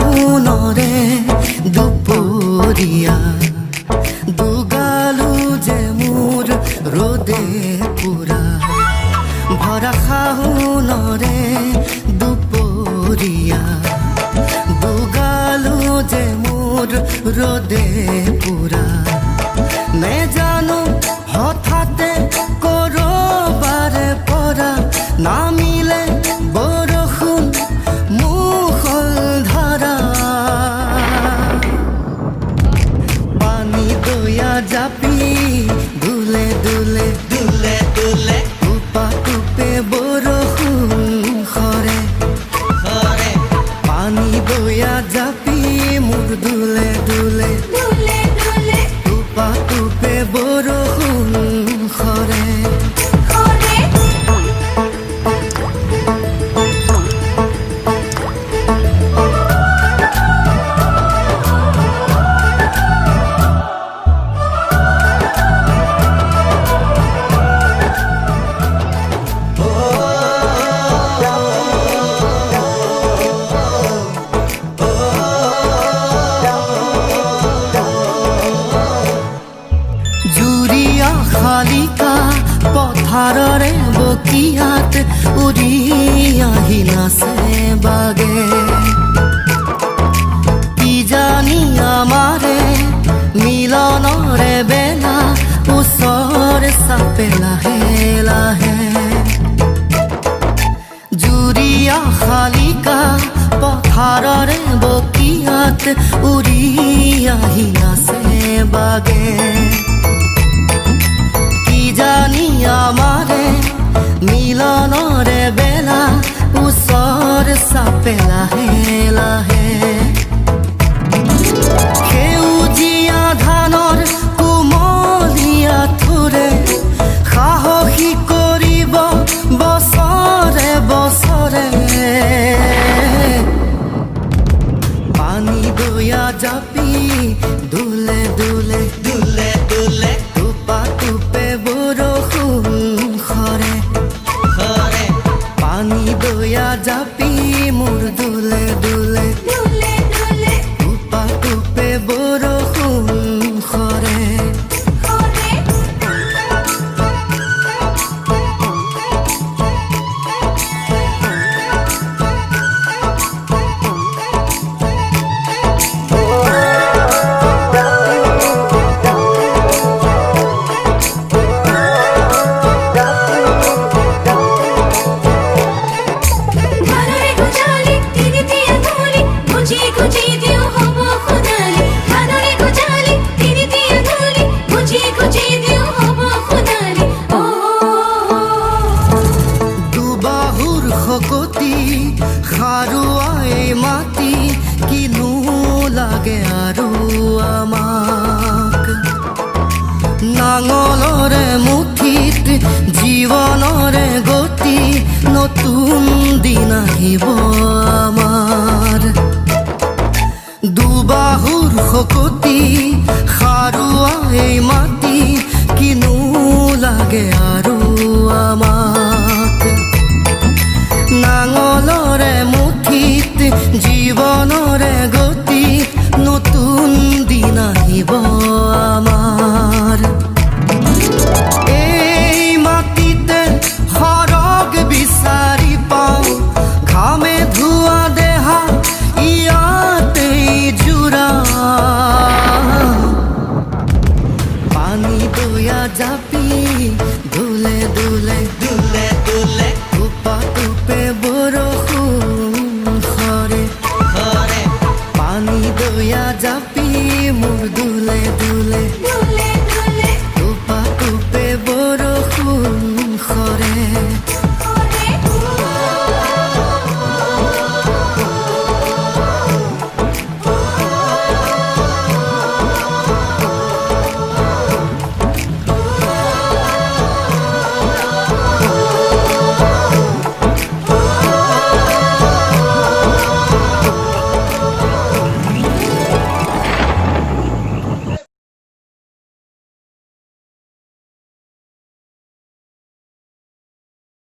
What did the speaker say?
শাওনৰে দুপৰীয়া দুগালো যে মোৰ ৰ'দে পুৰা ভৰা শাওনৰে দুপৰীয়া দুগালো যে মোৰ ৰ'দে পুৰা নেজানো হঠাতে কৰবাৰে পৰা নামিলে বৰষুণ মুষলধাৰা পানী দয়া জাপি দুলে দুলে দুলে দুলে টুপা টুপে বৰষুণ সৰে সৰে পানী দয়া জাপি মোৰ দুলে দুলে দুলে দুলে টুপা টুপে বৰষুণ সৰে শালিকা পথাৰৰে বকিয়াত উৰি আহি নাচে বাগে কি জানি আমাৰে মিলনৰে বেলা ওচৰ চাপে লাহে লাহে জুৰিয়া শালিকা পথাৰৰে বকিয়াত উৰি আহি নাচে বাগে জানি আমাৰে মিলনৰে বেলা ওচৰ চাপে লাহে লাহে সেউজীয়া ধানৰ কোমলীয়া থোৰে সাহসী কৰিব বছৰে বছৰে পানী দয়া জাপি দুলে দুলে দুলে দুলে টুপা টুপে বৰষুণ সৰে সৰে পানী দয়া জাপি মোৰ দুলে দুলে দুলে দুলে টুপা টুপে বৰষুণ সৰে খাৰুৱাই মাটি কিনো লাগে আৰু আমাক নাঙলৰে মুঠিত জীৱনৰে গতি নতুন দিন আহিব আমাৰ দুবাহুৰ শকতি খাৰুৱাই মাটি কিনো লাগে আৰু আমাক নাঙলৰে মুঠিত জীৱনৰে গতি নতুন দিন আহিব আমাৰ এই মাটিতে সৰগ বিচাৰি পাওঁ ঘামে ধোৱা দেহা ইয়াতেই জোৰা পানী দয়া জাপি দুলে দুলে দুলে দুলে টুপা টুপে বৰষুণ সৰে সৰে পানী দয়া জাপি মোৰ দুলে দুলে দুলে দুলে টুপা টুপে বৰষুণ সৰে